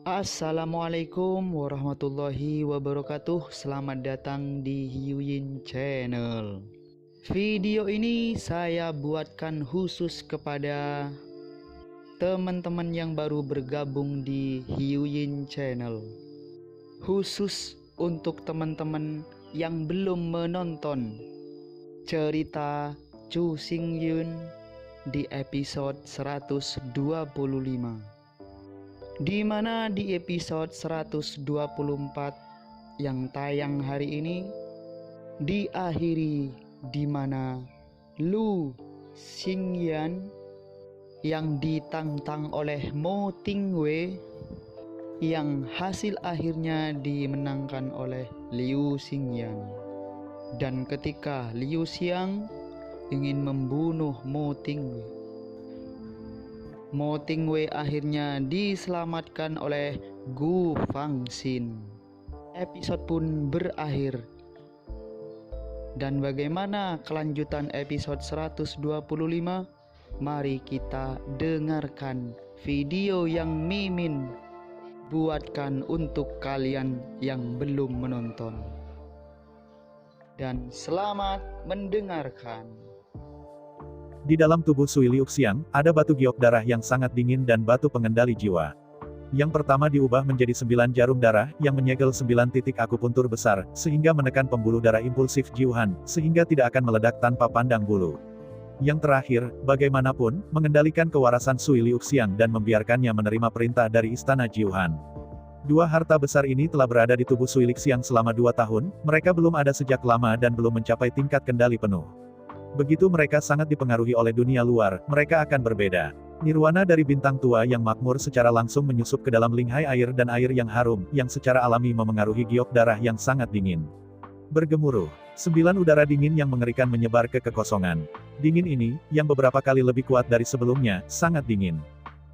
Assalamualaikum warahmatullahi wabarakatuh. Selamat datang di Hyuyin Channel. Video ini saya buatkan khusus kepada teman-teman yang baru bergabung di Hyuyin Channel. Khusus untuk teman-teman yang belum menonton cerita Chu Sing Yun di episode 125. Di mana di episode 124 yang tayang hari ini diakhiri di mana Lu Xingyan yang ditantang oleh Mo Tingwei yang hasil akhirnya dimenangkan oleh Liu Xingyan. Dan ketika Liu Xiang ingin membunuh Mo Tingwei akhirnya diselamatkan oleh Gu Fangxin. Episode pun berakhir. Dan bagaimana kelanjutan episode 125? Mari kita dengarkan video yang Mimin buatkan untuk kalian yang belum menonton. Dan selamat mendengarkan. Di dalam tubuh Sui Liuxiang, ada batu giok darah yang sangat dingin dan batu pengendali jiwa. Yang pertama diubah menjadi 9 jarum darah, yang menyegel 9 titik akupuntur besar, sehingga menekan pembuluh darah impulsif Jiuhan, sehingga tidak akan meledak tanpa pandang bulu. Yang terakhir, bagaimanapun, mengendalikan kewarasan Sui Liuxiang dan membiarkannya menerima perintah dari istana Jiuhan. Dua harta besar ini telah berada di tubuh Sui Liuxiang selama 2 tahun, mereka belum ada sejak lama dan belum mencapai tingkat kendali penuh. Begitu mereka sangat dipengaruhi oleh dunia luar, mereka akan berbeda. Nirwana dari bintang tua yang makmur secara langsung menyusup ke dalam linghai air dan air yang harum, yang secara alami memengaruhi giok darah yang sangat dingin. Bergemuruh. 9 udara dingin yang mengerikan menyebar ke kekosongan. Dingin ini, yang beberapa kali lebih kuat dari sebelumnya, sangat dingin.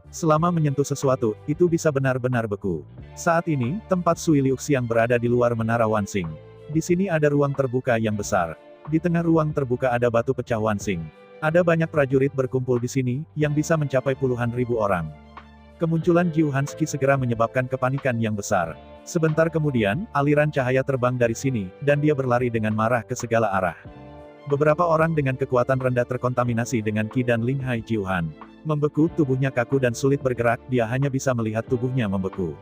Selama menyentuh sesuatu, itu bisa benar-benar beku. Saat ini, tempat Sui Liuxiang berada di luar menara Wansing. Di sini ada ruang terbuka yang besar. Di tengah ruang terbuka ada batu pecah Wansing. Ada banyak prajurit berkumpul di sini, yang bisa mencapai puluhan ribu orang. Kemunculan Jiu Hanski segera menyebabkan kepanikan yang besar. Sebentar kemudian, aliran cahaya terbang dari sini, dan dia berlari dengan marah ke segala arah. Beberapa orang dengan kekuatan rendah terkontaminasi dengan Qi dan Linghai Jiuhan. Membeku, tubuhnya kaku dan sulit bergerak, dia hanya bisa melihat tubuhnya membeku.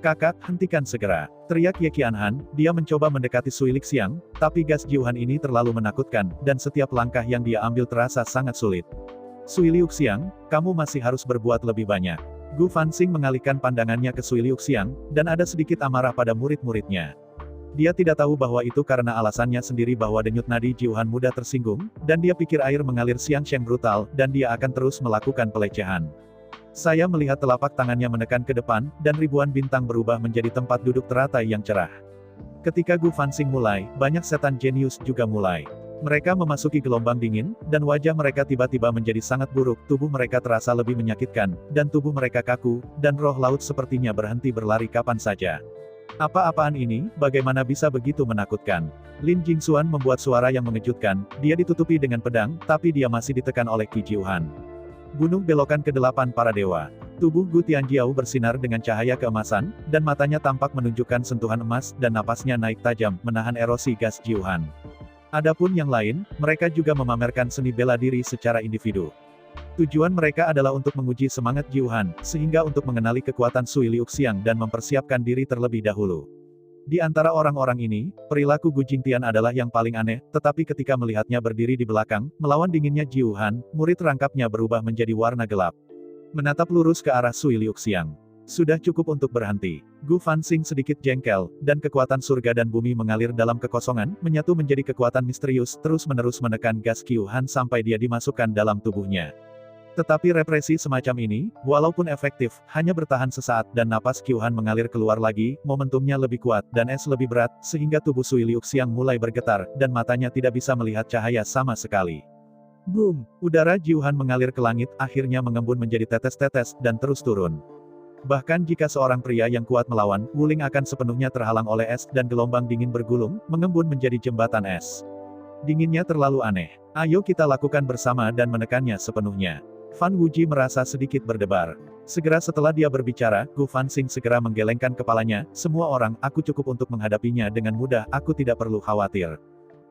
"Kakak, hentikan segera!" teriak Ye Qianhan. Dia mencoba mendekati Sui Liuxiang, tapi gas Jiuhan ini terlalu menakutkan, dan setiap langkah yang dia ambil terasa sangat sulit. "Sui Liuxiang, kamu masih harus berbuat lebih banyak." Gu Fanxing mengalihkan pandangannya ke Sui Liuxiang, dan ada sedikit amarah pada murid-muridnya. Dia tidak tahu bahwa itu karena alasannya sendiri bahwa denyut nadi Jiuhan mudah tersinggung, dan dia pikir air mengalir siang-siang brutal, dan dia akan terus melakukan pelecehan. Saya melihat telapak tangannya menekan ke depan, dan ribuan bintang berubah menjadi tempat duduk teratai yang cerah. Ketika Gu Fanxing mulai, banyak setan jenius juga mulai. Mereka memasuki gelombang dingin, dan wajah mereka tiba-tiba menjadi sangat buruk, tubuh mereka terasa lebih menyakitkan, dan tubuh mereka kaku, dan roh laut sepertinya berhenti berlari kapan saja. Apa-apaan ini, bagaimana bisa begitu menakutkan? Lin Jingxuan membuat suara yang mengejutkan, dia ditutupi dengan pedang, tapi dia masih ditekan oleh Qi Jiuhan. Bunuh belokan ke-8 para dewa. Tubuh Gu Tianjiao bersinar dengan cahaya keemasan, dan matanya tampak menunjukkan sentuhan emas, dan napasnya naik tajam, menahan erosi gas Jiuhan. Adapun yang lain, mereka juga memamerkan seni bela diri secara individu. Tujuan mereka adalah untuk menguji semangat Jiuhan, sehingga untuk mengenali kekuatan Sui Liuxiang dan mempersiapkan diri terlebih dahulu. Di antara orang-orang ini, perilaku Gu Jingtian adalah yang paling aneh, tetapi ketika melihatnya berdiri di belakang, melawan dinginnya Jiuhan, murid rangkapnya berubah menjadi warna gelap. Menatap lurus ke arah Sui Liuxiang. Sudah cukup untuk berhenti. Gu Fanxing sedikit jengkel, dan kekuatan surga dan bumi mengalir dalam kekosongan, menyatu menjadi kekuatan misterius, terus-menerus menekan gas Jiuhan sampai dia dimasukkan dalam tubuhnya. Tetapi represi semacam ini, walaupun efektif, hanya bertahan sesaat, dan napas Jiuhan mengalir keluar lagi, momentumnya lebih kuat, dan es lebih berat, sehingga tubuh Sui Liuxiang mulai bergetar, dan matanya tidak bisa melihat cahaya sama sekali. Boom! Udara Jiuhan mengalir ke langit, akhirnya mengembun menjadi tetes-tetes, dan terus turun. Bahkan jika seorang pria yang kuat melawan, Wuling akan sepenuhnya terhalang oleh es, dan gelombang dingin bergulung, mengembun menjadi jembatan es. Dinginnya terlalu aneh. Ayo kita lakukan bersama dan menekannya sepenuhnya. Fan Wuji merasa sedikit berdebar. Segera setelah dia berbicara, Gu Fansing segera menggelengkan kepalanya, semua orang, aku cukup untuk menghadapinya dengan mudah, aku tidak perlu khawatir.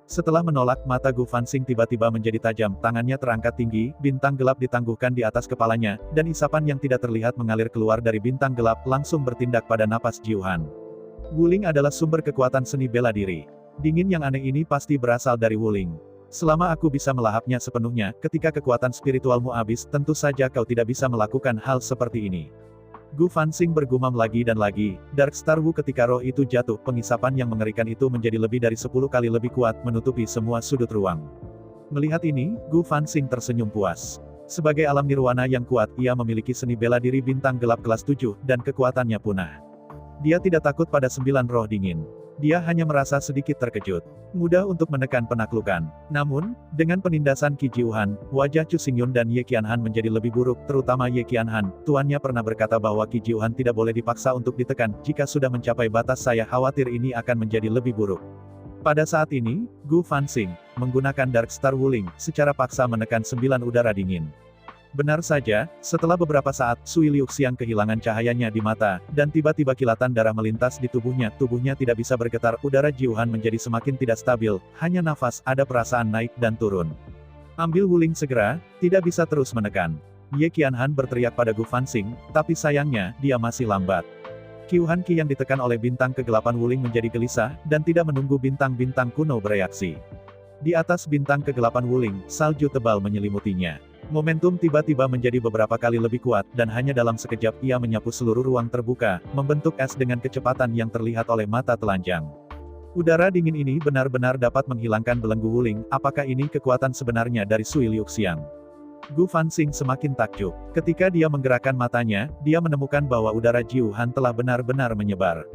Setelah menolak, mata Gu Fansing tiba-tiba menjadi tajam, tangannya terangkat tinggi, bintang gelap ditangguhkan di atas kepalanya, dan isapan yang tidak terlihat mengalir keluar dari bintang gelap, langsung bertindak pada napas Jiuhan. Wuling adalah sumber kekuatan seni bela diri. Dingin yang aneh ini pasti berasal dari Wuling. Selama aku bisa melahapnya sepenuhnya, ketika kekuatan spiritualmu habis, tentu saja kau tidak bisa melakukan hal seperti ini. Gu Fansing bergumam lagi dan lagi, Dark Star Wu ketika roh itu jatuh, pengisapan yang mengerikan itu menjadi lebih dari 10 kali lebih kuat, menutupi semua sudut ruang. Melihat ini, Gu Fansing tersenyum puas. Sebagai alam nirwana yang kuat, ia memiliki seni bela diri bintang gelap kelas 7, dan kekuatannya punah. Dia tidak takut pada 9 roh dingin. Dia hanya merasa sedikit terkejut. Mudah untuk menekan penaklukan. Namun, dengan penindasan Qi Jiuhan, wajah Chu Xingyun dan Ye Qianhan menjadi lebih buruk, terutama Ye Qianhan. Tuannya pernah berkata bahwa Qi Jiuhan tidak boleh dipaksa untuk ditekan, jika sudah mencapai batas saya khawatir ini akan menjadi lebih buruk. Pada saat ini, Gu Fansing menggunakan Dark Star Wuling, secara paksa menekan 9 udara dingin. Benar saja, setelah beberapa saat, Sui Liuxiang kehilangan cahayanya di mata, dan tiba-tiba kilatan darah melintas di tubuhnya tidak bisa bergetar, udara Jiuhan menjadi semakin tidak stabil, hanya nafas, ada perasaan naik dan turun. Ambil Wuling segera, tidak bisa terus menekan. Ye Qianhan berteriak pada Gu Fansing, tapi sayangnya, dia masih lambat. Qiuhan Qi yang ditekan oleh bintang kegelapan Wuling menjadi gelisah, dan tidak menunggu bintang-bintang kuno bereaksi. Di atas bintang kegelapan Wuling, salju tebal menyelimutinya. Momentum tiba-tiba menjadi beberapa kali lebih kuat, dan hanya dalam sekejap ia menyapu seluruh ruang terbuka, membentuk es dengan kecepatan yang terlihat oleh mata telanjang. Udara dingin ini benar-benar dapat menghilangkan belenggu Wuling, apakah ini kekuatan sebenarnya dari Sui Liuxiang? Gu Fansing semakin takjub. Ketika dia menggerakkan matanya, dia menemukan bahwa udara Jiuhan telah benar-benar menyebar.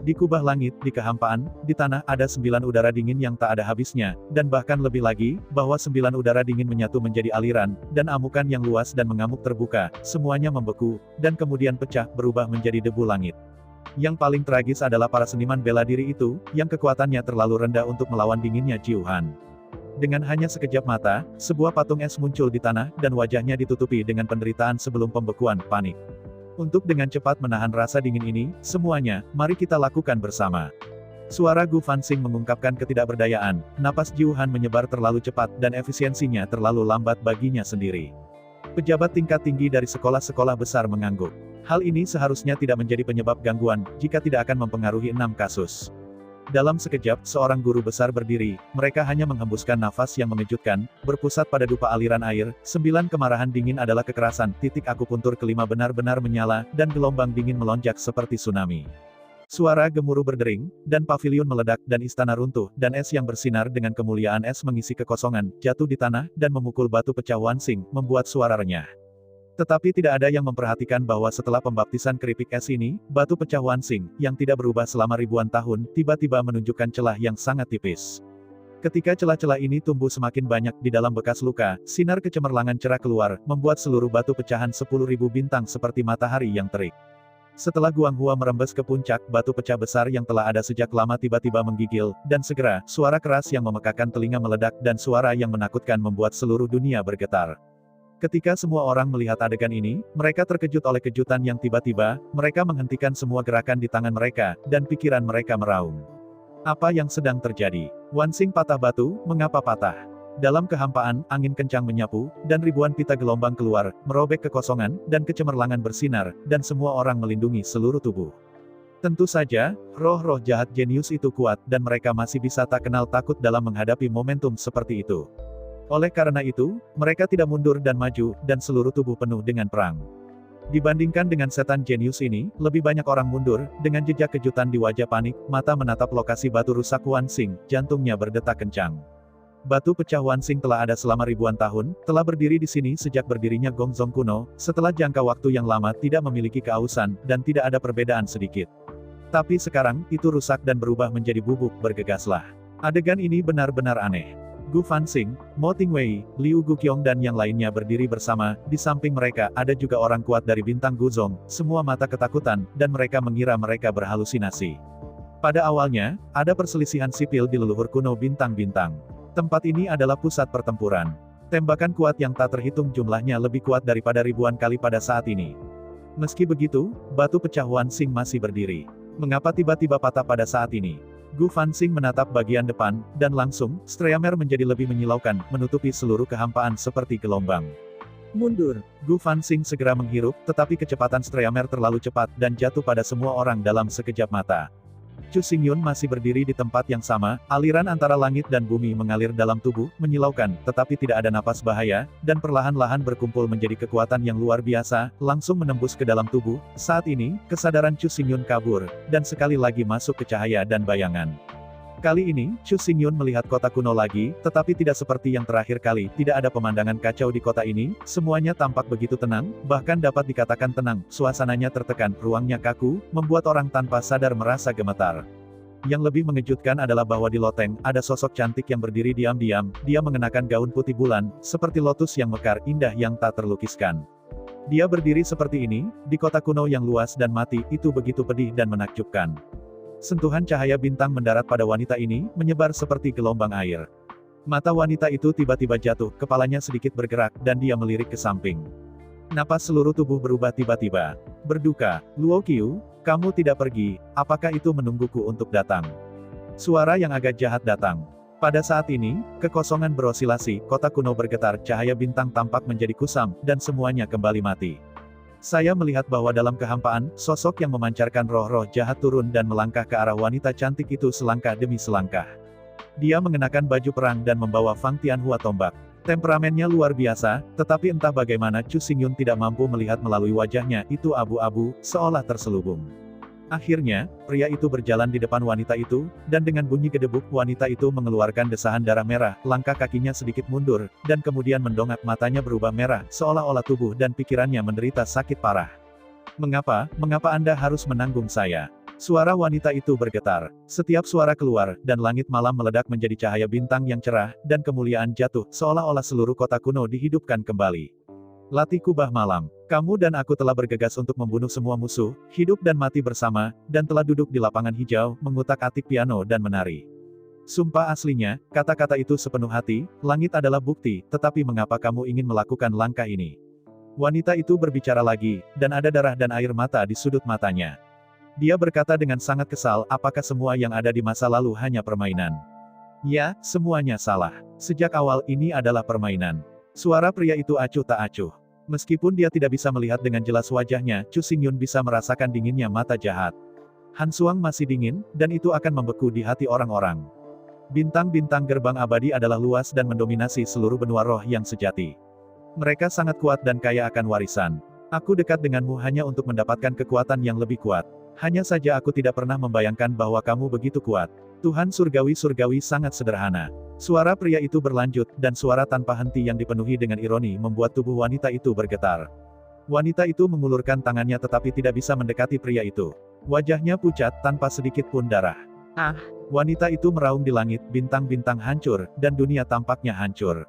Di kubah langit, di kehampaan, di tanah, ada 9 udara dingin yang tak ada habisnya, dan bahkan lebih lagi, bahwa 9 udara dingin menyatu menjadi aliran, dan amukan yang luas dan mengamuk terbuka, semuanya membeku, dan kemudian pecah, berubah menjadi debu langit. Yang paling tragis adalah para seniman bela diri itu, yang kekuatannya terlalu rendah untuk melawan dinginnya Jiuhan. Dengan hanya sekejap mata, sebuah patung es muncul di tanah, dan wajahnya ditutupi dengan penderitaan sebelum pembekuan, panik. Untuk dengan cepat menahan rasa dingin ini, semuanya, mari kita lakukan bersama. Suara Gu Fansing mengungkapkan ketidakberdayaan, napas Jiuhan menyebar terlalu cepat dan efisiensinya terlalu lambat baginya sendiri. Pejabat tingkat tinggi dari sekolah-sekolah besar mengangguk. Hal ini seharusnya tidak menjadi penyebab gangguan, jika tidak akan mempengaruhi 6 kasus. Dalam sekejap, seorang guru besar berdiri, mereka hanya menghembuskan nafas yang mengejutkan, berpusat pada dupa aliran air, 9 kemarahan dingin adalah kekerasan, titik akupuntur kelima benar-benar menyala, dan gelombang dingin melonjak seperti tsunami. Suara gemuruh berdering, dan pavilion meledak, dan istana runtuh, dan es yang bersinar dengan kemuliaan es mengisi kekosongan, jatuh di tanah, dan memukul batu pecah Wansing, membuat suara renyah. Tetapi tidak ada yang memperhatikan bahwa setelah pembaptisan keripik es ini, batu pecah Wansing, yang tidak berubah selama ribuan tahun, tiba-tiba menunjukkan celah yang sangat tipis. Ketika celah-celah ini tumbuh semakin banyak di dalam bekas luka, sinar kecemerlangan cerah keluar, membuat seluruh batu pecahan 10.000 bintang seperti matahari yang terik. Setelah Guanghua merembes ke puncak, batu pecah besar yang telah ada sejak lama tiba-tiba menggigil, dan segera, suara keras yang memekakan telinga meledak, dan suara yang menakutkan membuat seluruh dunia bergetar. Ketika semua orang melihat adegan ini, mereka terkejut oleh kejutan yang tiba-tiba, mereka menghentikan semua gerakan di tangan mereka, dan pikiran mereka meraung. Apa yang sedang terjadi? Wansing patah batu, mengapa patah? Dalam kehampaan, angin kencang menyapu, dan ribuan pita gelombang keluar, merobek kekosongan, dan kecemerlangan bersinar, dan semua orang melindungi seluruh tubuh. Tentu saja, roh-roh jahat jenius itu kuat, dan mereka masih bisa tak kenal takut dalam menghadapi momentum seperti itu. Oleh karena itu, mereka tidak mundur dan maju, dan seluruh tubuh penuh dengan perang. Dibandingkan dengan setan jenius ini, lebih banyak orang mundur, dengan jejak kejutan di wajah panik, mata menatap lokasi batu rusak Wansing, jantungnya berdetak kencang. Batu pecah Wansing telah ada selama ribuan tahun, telah berdiri di sini sejak berdirinya Gongzong kuno, setelah jangka waktu yang lama tidak memiliki keausan, dan tidak ada perbedaan sedikit. Tapi sekarang, itu rusak dan berubah menjadi bubuk, bergegaslah. Adegan ini benar-benar aneh. Gu Fansing, Mo Tingwei, Liu Guqiong dan yang lainnya berdiri bersama, di samping mereka, ada juga orang kuat dari bintang Guzong, semua mata ketakutan, dan mereka mengira mereka berhalusinasi. Pada awalnya, ada perselisihan sipil di leluhur kuno bintang-bintang. Tempat ini adalah pusat pertempuran. Tembakan kuat yang tak terhitung jumlahnya lebih kuat daripada ribuan kali pada saat ini. Meski begitu, batu pecah Wan Xing masih berdiri. Mengapa tiba-tiba patah pada saat ini? Gu Fanxing menatap bagian depan, dan langsung, Streamer menjadi lebih menyilaukan, menutupi seluruh kehampaan seperti gelombang. Mundur. Gu Fanxing segera menghirup, tetapi kecepatan Streamer terlalu cepat, dan jatuh pada semua orang dalam sekejap mata. Chu Xingyun masih berdiri di tempat yang sama, aliran antara langit dan bumi mengalir dalam tubuh, menyilaukan, tetapi tidak ada napas bahaya, dan perlahan-lahan berkumpul menjadi kekuatan yang luar biasa, langsung menembus ke dalam tubuh. Saat ini, kesadaran Chu Xingyun kabur, dan sekali lagi masuk ke cahaya dan bayangan. Kali ini, Chu Xingyun melihat kota kuno lagi, tetapi tidak seperti yang terakhir kali, tidak ada pemandangan kacau di kota ini, semuanya tampak begitu tenang, bahkan dapat dikatakan tenang, suasananya tertekan, ruangnya kaku, membuat orang tanpa sadar merasa gemetar. Yang lebih mengejutkan adalah bahwa di loteng, ada sosok cantik yang berdiri diam-diam, dia mengenakan gaun putih bulan, seperti lotus yang mekar, indah yang tak terlukiskan. Dia berdiri seperti ini, di kota kuno yang luas dan mati, itu begitu pedih dan menakjubkan. Sentuhan cahaya bintang mendarat pada wanita ini, menyebar seperti gelombang air. Mata wanita itu tiba-tiba jatuh, kepalanya sedikit bergerak, dan dia melirik ke samping. Napas seluruh tubuh berubah tiba-tiba. Berduka, Luo Qiu, kamu tidak pergi, apakah itu menungguku untuk datang? Suara yang agak jahat datang. Pada saat ini, kekosongan berosilasi, kota kuno bergetar, cahaya bintang tampak menjadi kusam, dan semuanya kembali mati. Saya melihat bahwa dalam kehampaan, sosok yang memancarkan roh-roh jahat turun dan melangkah ke arah wanita cantik itu selangkah demi selangkah. Dia mengenakan baju perang dan membawa Fang Tianhua tombak. Temperamennya luar biasa, tetapi entah bagaimana Chu Xingyun tidak mampu melihat melalui wajahnya, itu abu-abu, seolah terselubung. Akhirnya, pria itu berjalan di depan wanita itu, dan dengan bunyi gedebuk wanita itu mengeluarkan desahan darah merah, langkah kakinya sedikit mundur, dan kemudian mendongak, matanya berubah merah, seolah-olah tubuh dan pikirannya menderita sakit parah. Mengapa Anda harus menanggung saya? Suara wanita itu bergetar. Setiap suara keluar, dan langit malam meledak menjadi cahaya bintang yang cerah, dan kemuliaan jatuh, seolah-olah seluruh kota kuno dihidupkan kembali. Latih kubah malam. Kamu dan aku telah bergegas untuk membunuh semua musuh, hidup dan mati bersama, dan telah duduk di lapangan hijau, mengutak-atik piano dan menari. Sumpah aslinya, kata-kata itu sepenuh hati, langit adalah bukti, tetapi mengapa kamu ingin melakukan langkah ini? Wanita itu berbicara lagi, dan ada darah dan air mata di sudut matanya. Dia berkata dengan sangat kesal, apakah semua yang ada di masa lalu hanya permainan? Ya, semuanya salah. Sejak awal ini adalah permainan. Suara pria itu acuh tak acuh. Meskipun dia tidak bisa melihat dengan jelas wajahnya, Chu Xingyun bisa merasakan dinginnya mata jahat. Han Suang masih dingin, dan itu akan membeku di hati orang-orang. Bintang-bintang gerbang abadi adalah luas dan mendominasi seluruh benua roh yang sejati. Mereka sangat kuat dan kaya akan warisan. Aku dekat denganmu hanya untuk mendapatkan kekuatan yang lebih kuat. Hanya saja aku tidak pernah membayangkan bahwa kamu begitu kuat. Tuhan surgawi-surgawi sangat sederhana. Suara pria itu berlanjut, dan suara tanpa henti yang dipenuhi dengan ironi membuat tubuh wanita itu bergetar. Wanita itu mengulurkan tangannya tetapi tidak bisa mendekati pria itu. Wajahnya pucat, tanpa sedikit pun darah. Wanita itu meraung di langit, bintang-bintang hancur, dan dunia tampaknya hancur.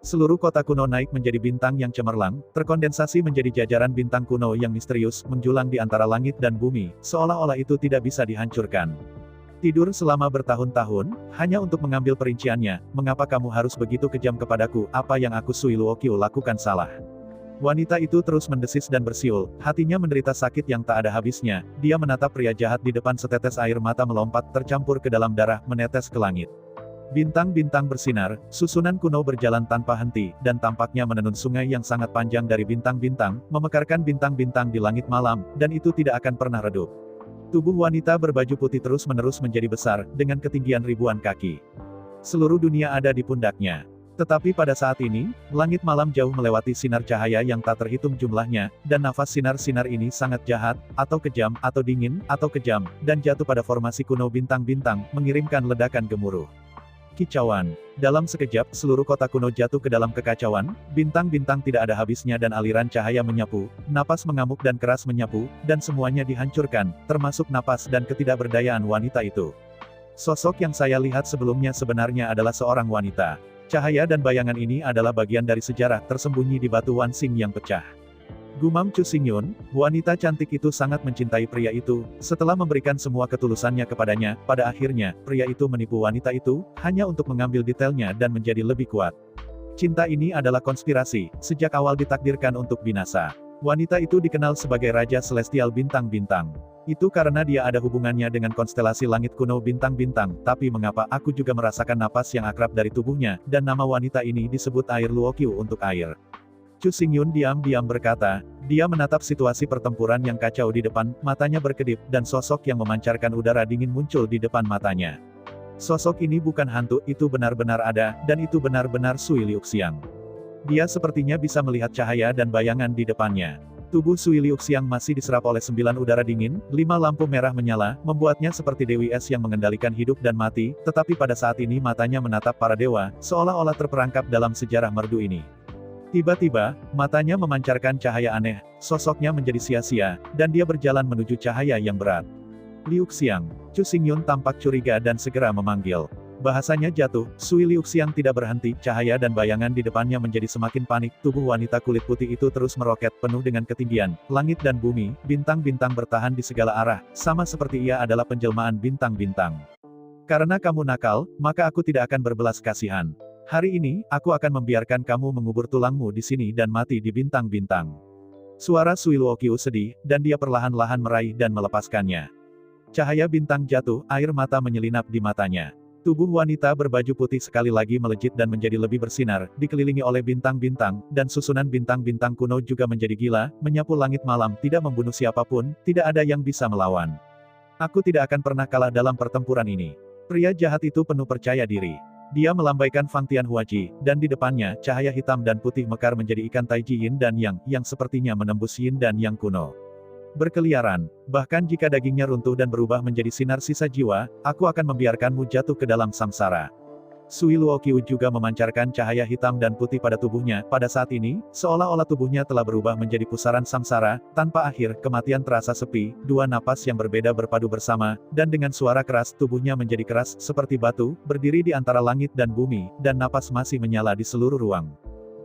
Seluruh kota kuno naik menjadi bintang yang cemerlang, terkondensasi menjadi jajaran bintang kuno yang misterius, menjulang di antara langit dan bumi, seolah-olah itu tidak bisa dihancurkan. Tidur selama bertahun-tahun, hanya untuk mengambil perinciannya, mengapa kamu harus begitu kejam kepadaku, apa yang aku Sui Luo Qiu lakukan salah? Wanita itu terus mendesis dan bersiul, hatinya menderita sakit yang tak ada habisnya, dia menatap pria jahat di depan, setetes air mata melompat, tercampur ke dalam darah, menetes ke langit. Bintang-bintang bersinar, susunan kuno berjalan tanpa henti, dan tampaknya menenun sungai yang sangat panjang dari bintang-bintang, memekarkan bintang-bintang di langit malam, dan itu tidak akan pernah redup. Tubuh wanita berbaju putih terus-menerus menjadi besar, dengan ketinggian ribuan kaki. Seluruh dunia ada di pundaknya. Tetapi pada saat ini, langit malam jauh melewati sinar cahaya yang tak terhitung jumlahnya, dan nafas sinar-sinar ini sangat jahat, atau kejam, atau dingin, atau kejam, dan jatuh pada formasi kuno bintang-bintang, mengirimkan ledakan gemuruh. Kicauan. Dalam sekejap, seluruh kota kuno jatuh ke dalam kekacauan, bintang-bintang tidak ada habisnya dan aliran cahaya menyapu, napas mengamuk dan keras menyapu, dan semuanya dihancurkan, termasuk napas dan ketidakberdayaan wanita itu. Sosok yang saya lihat sebelumnya sebenarnya adalah seorang wanita. Cahaya dan bayangan ini adalah bagian dari sejarah tersembunyi di batu Wan Xing yang pecah. Gumam Chu Xingyun, wanita cantik itu sangat mencintai pria itu, setelah memberikan semua ketulusannya kepadanya, pada akhirnya, pria itu menipu wanita itu, hanya untuk mengambil detailnya dan menjadi lebih kuat. Cinta ini adalah konspirasi, sejak awal ditakdirkan untuk binasa. Wanita itu dikenal sebagai Raja Celestial Bintang-Bintang. Itu karena dia ada hubungannya dengan konstelasi langit kuno bintang-bintang, tapi mengapa aku juga merasakan napas yang akrab dari tubuhnya, dan nama wanita ini disebut air Luokyu untuk air. Chu Xingyun diam-diam berkata, dia menatap situasi pertempuran yang kacau di depan, matanya berkedip, dan sosok yang memancarkan udara dingin muncul di depan matanya. Sosok ini bukan hantu, itu benar-benar ada, dan itu benar-benar Sui Liuxiang. Dia sepertinya bisa melihat cahaya dan bayangan di depannya. Tubuh Sui Liuxiang masih diserap oleh 9 udara dingin, 5 lampu merah menyala, membuatnya seperti Dewi Es yang mengendalikan hidup dan mati, tetapi pada saat ini matanya menatap para dewa, seolah-olah terperangkap dalam sejarah merdu ini. Tiba-tiba, matanya memancarkan cahaya aneh, sosoknya menjadi sia-sia, dan dia berjalan menuju cahaya yang berat. Liuxiang, Chu Xingyun tampak curiga dan segera memanggil. Bahasanya jatuh, Sui Liuxiang tidak berhenti, cahaya dan bayangan di depannya menjadi semakin panik, tubuh wanita kulit putih itu terus meroket penuh dengan ketinggian, langit dan bumi, bintang-bintang bertahan di segala arah, sama seperti ia adalah penjelmaan bintang-bintang. Karena kamu nakal, maka aku tidak akan berbelas kasihan. Hari ini, aku akan membiarkan kamu mengubur tulangmu di sini dan mati di bintang-bintang. Suara Sui Luokyu sedih, dan dia perlahan-lahan meraih dan melepaskannya. Cahaya bintang jatuh, air mata menyelinap di matanya. Tubuh wanita berbaju putih sekali lagi melejit dan menjadi lebih bersinar, dikelilingi oleh bintang-bintang, dan susunan bintang-bintang kuno juga menjadi gila, menyapu langit malam, tidak membunuh siapapun, tidak ada yang bisa melawan. Aku tidak akan pernah kalah dalam pertempuran ini. Pria jahat itu penuh percaya diri. Dia melambaikan Fang Tianhuaji, dan di depannya, cahaya hitam dan putih mekar menjadi ikan taiji yin dan yang sepertinya menembus yin dan yang kuno. Berkeliaran, bahkan jika dagingnya runtuh dan berubah menjadi sinar sisa jiwa, aku akan membiarkanmu jatuh ke dalam samsara. Sui Luokyu juga memancarkan cahaya hitam dan putih pada tubuhnya, pada saat ini, seolah-olah tubuhnya telah berubah menjadi pusaran samsara, tanpa akhir, kematian terasa sepi, 2 napas yang berbeda berpadu bersama, dan dengan suara keras, tubuhnya menjadi keras, seperti batu, berdiri di antara langit dan bumi, dan napas masih menyala di seluruh ruang.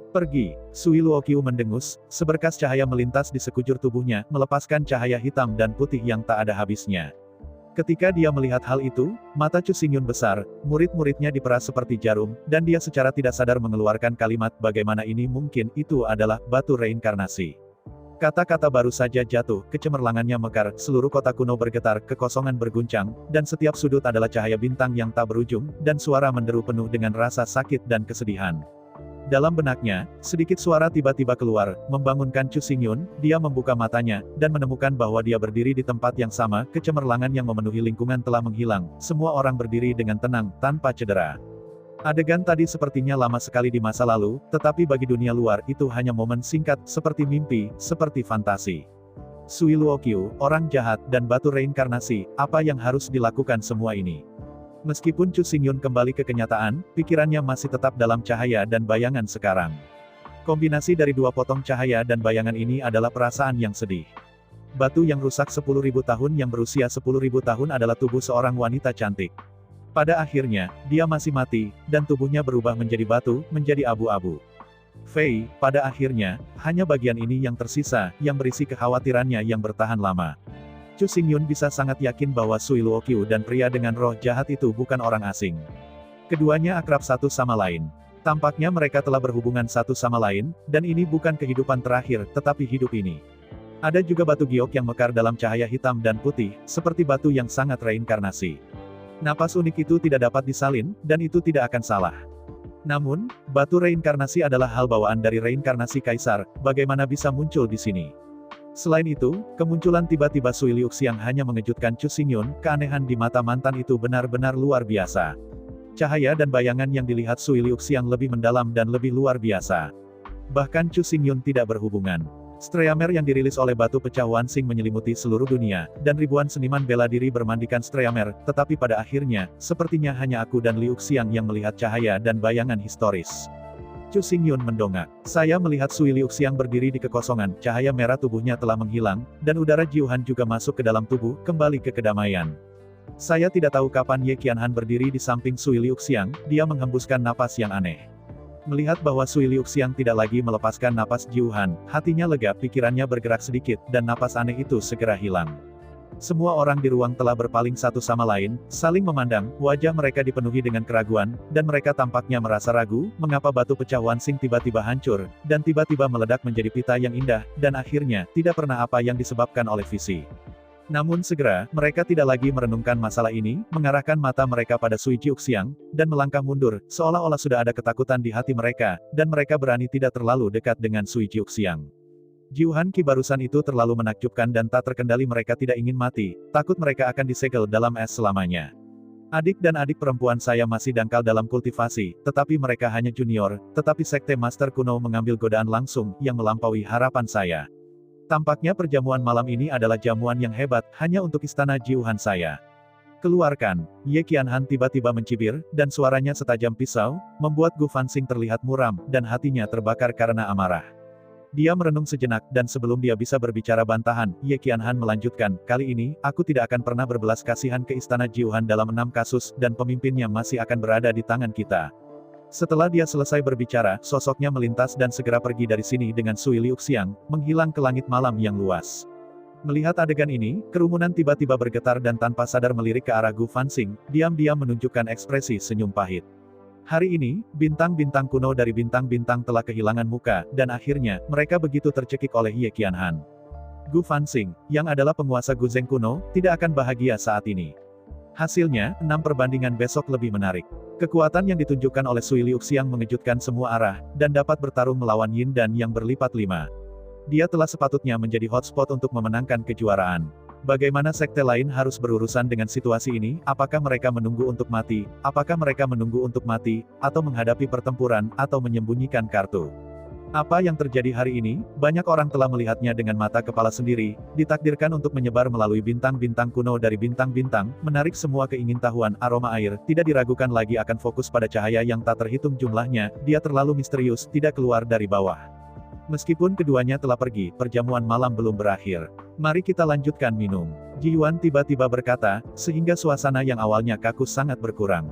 Pergi, Sui Luokyu mendengus, seberkas cahaya melintas di sekujur tubuhnya, melepaskan cahaya hitam dan putih yang tak ada habisnya. Ketika dia melihat hal itu, mata Chu Xingyun besar, murid-muridnya diperas seperti jarum, dan dia secara tidak sadar mengeluarkan kalimat bagaimana ini mungkin, itu adalah batu reinkarnasi. Kata-kata baru saja jatuh, kecemerlangannya mekar, seluruh kota kuno bergetar, kekosongan berguncang, dan setiap sudut adalah cahaya bintang yang tak berujung, dan suara menderu penuh dengan rasa sakit dan kesedihan. Dalam benaknya, sedikit suara tiba-tiba keluar, membangunkan Chu Xingyun, dia membuka matanya, dan menemukan bahwa dia berdiri di tempat yang sama, kecemerlangan yang memenuhi lingkungan telah menghilang, semua orang berdiri dengan tenang, tanpa cedera. Adegan tadi sepertinya lama sekali di masa lalu, tetapi bagi dunia luar itu hanya momen singkat, seperti mimpi, seperti fantasi. Sui Luokyu, orang jahat, dan batu reinkarnasi, apa yang harus dilakukan semua ini? Meskipun Chu Xingyun kembali ke kenyataan, pikirannya masih tetap dalam cahaya dan bayangan sekarang. Kombinasi dari 2 potong cahaya dan bayangan ini adalah perasaan yang sedih. Batu yang rusak 10.000 tahun yang berusia 10.000 tahun adalah tubuh seorang wanita cantik. Pada akhirnya, dia masih mati, dan tubuhnya berubah menjadi batu, menjadi abu-abu. Fei, pada akhirnya, hanya bagian ini yang tersisa, yang berisi kekhawatirannya yang bertahan lama. Chu Xingyun bisa sangat yakin bahwa Sui Luokyu dan pria dengan roh jahat itu bukan orang asing. Keduanya akrab satu sama lain. Tampaknya mereka telah berhubungan satu sama lain, dan ini bukan kehidupan terakhir, tetapi hidup ini. Ada juga batu giok yang mekar dalam cahaya hitam dan putih, seperti batu yang sangat reinkarnasi. Napas unik itu tidak dapat disalin, dan itu tidak akan salah. Namun, batu reinkarnasi adalah hal bawaan dari reinkarnasi kaisar, bagaimana bisa muncul di sini? Selain itu, kemunculan tiba-tiba Sui Liuxiang hanya mengejutkan Chu Xingyun, keanehan di mata mantan itu benar-benar luar biasa. Cahaya dan bayangan yang dilihat Sui Liuxiang lebih mendalam dan lebih luar biasa. Bahkan Chu Xingyun tidak berhubungan. Streamer yang dirilis oleh batu pecah Wansing menyelimuti seluruh dunia, dan ribuan seniman bela diri bermandikan streamer, tetapi pada akhirnya, sepertinya hanya aku dan Liuxiang yang melihat cahaya dan bayangan historis. Chu Xingyun mendongak. Saya melihat Sui Liuxiang berdiri di kekosongan, cahaya merah tubuhnya telah menghilang, dan udara Jiuhan juga masuk ke dalam tubuh, kembali ke kedamaian. Saya tidak tahu kapan Ye Qianhan berdiri di samping Sui Liuxiang, dia menghembuskan napas yang aneh. Melihat bahwa Sui Liuxiang tidak lagi melepaskan napas Jiuhan, hatinya lega, pikirannya bergerak sedikit, dan napas aneh itu segera hilang. Semua orang di ruang telah berpaling satu sama lain, saling memandang, wajah mereka dipenuhi dengan keraguan, dan mereka tampaknya merasa ragu, mengapa batu pecah Wansing tiba-tiba hancur, dan tiba-tiba meledak menjadi pita yang indah, dan akhirnya, tidak pernah apa yang disebabkan oleh visi. Namun segera, mereka tidak lagi merenungkan masalah ini, mengarahkan mata mereka pada Sui Jiuxiang, dan melangkah mundur, seolah-olah sudah ada ketakutan di hati mereka, dan mereka berani tidak terlalu dekat dengan Sui Jiuxiang. Jiuhan Qi barusan itu terlalu menakjubkan dan tak terkendali, mereka tidak ingin mati, takut mereka akan disegel dalam es selamanya. Adik dan adik perempuan saya masih dangkal dalam kultivasi, tetapi mereka hanya junior, tetapi Sekte Master kuno mengambil godaan langsung, yang melampaui harapan saya. Tampaknya perjamuan malam ini adalah jamuan yang hebat, hanya untuk istana Jiuhan saya. Keluarkan. Ye Qianhan tiba-tiba mencibir, dan suaranya setajam pisau, membuat Gu Fanxing terlihat muram, dan hatinya terbakar karena amarah. Dia merenung sejenak, dan sebelum dia bisa berbicara bantahan, Ye Qianhan melanjutkan, kali ini, aku tidak akan pernah berbelas kasihan ke istana Jiuhan dalam 6 kasus, dan pemimpinnya masih akan berada di tangan kita. Setelah dia selesai berbicara, sosoknya melintas dan segera pergi dari sini dengan Sui Liuxiang, menghilang ke langit malam yang luas. Melihat adegan ini, kerumunan tiba-tiba bergetar dan tanpa sadar melirik ke arah Gu Fanxing, diam-diam menunjukkan ekspresi senyum pahit. Hari ini, bintang-bintang kuno dari bintang-bintang telah kehilangan muka, dan akhirnya, mereka begitu tercekik oleh Ye Qianhan. Gu Fanxing, yang adalah penguasa Guzeng kuno, tidak akan bahagia saat ini. Hasilnya, 6 perbandingan besok lebih menarik. Kekuatan yang ditunjukkan oleh Sui Liuxiang mengejutkan semua arah, dan dapat bertarung melawan Yin Dan yang berlipat 5. Dia telah sepatutnya menjadi hotspot untuk memenangkan kejuaraan. Bagaimana sekte lain harus berurusan dengan situasi ini? Apakah mereka menunggu untuk mati? Apakah mereka menunggu untuk mati, atau menghadapi pertempuran, atau menyembunyikan kartu? Apa yang terjadi hari ini? Banyak orang telah melihatnya dengan mata kepala sendiri, ditakdirkan untuk menyebar melalui bintang-bintang kuno dari bintang-bintang, menarik semua keingintahuan, aroma air, tidak diragukan lagi akan fokus pada cahaya yang tak terhitung jumlahnya, dia terlalu misterius, tidak keluar dari bawah. Meskipun keduanya telah pergi, perjamuan malam belum berakhir. Mari kita lanjutkan minum. Ji Yuan tiba-tiba berkata, sehingga suasana yang awalnya kaku sangat berkurang.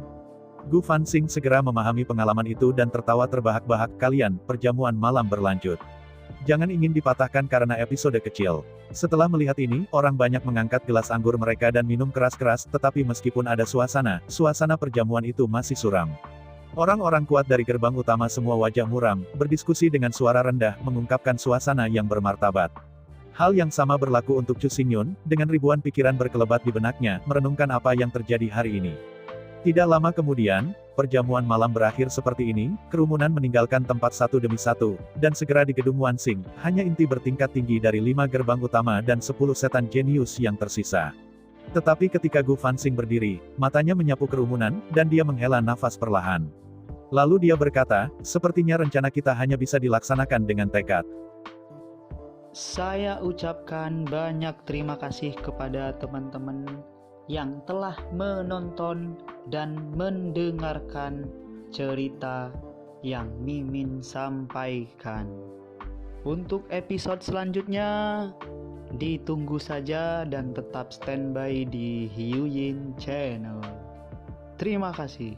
Gu Fanxing segera memahami pengalaman itu dan tertawa terbahak-bahak, kalian, perjamuan malam berlanjut. Jangan ingin dipatahkan karena episode kecil. Setelah melihat ini, orang banyak mengangkat gelas anggur mereka dan minum keras-keras, tetapi meskipun ada suasana perjamuan itu masih suram. Orang-orang kuat dari gerbang utama semua wajah muram, berdiskusi dengan suara rendah, mengungkapkan suasana yang bermartabat. Hal yang sama berlaku untuk Chu Xingyun, dengan ribuan pikiran berkelebat di benaknya, merenungkan apa yang terjadi hari ini. Tidak lama kemudian, perjamuan malam berakhir seperti ini, kerumunan meninggalkan tempat satu demi satu, dan segera di gedung Wansing, hanya inti bertingkat tinggi dari 5 gerbang utama dan 10 setan jenius yang tersisa. Tetapi ketika Gu Fanxing berdiri, matanya menyapu kerumunan, dan dia menghela nafas perlahan. Lalu dia berkata, sepertinya rencana kita hanya bisa dilaksanakan dengan tekad. Saya ucapkan banyak terima kasih kepada teman-teman yang telah menonton dan mendengarkan cerita yang Mimin sampaikan. Untuk episode selanjutnya, ditunggu saja dan tetap standby di Hiu Yin Channel. Terima kasih.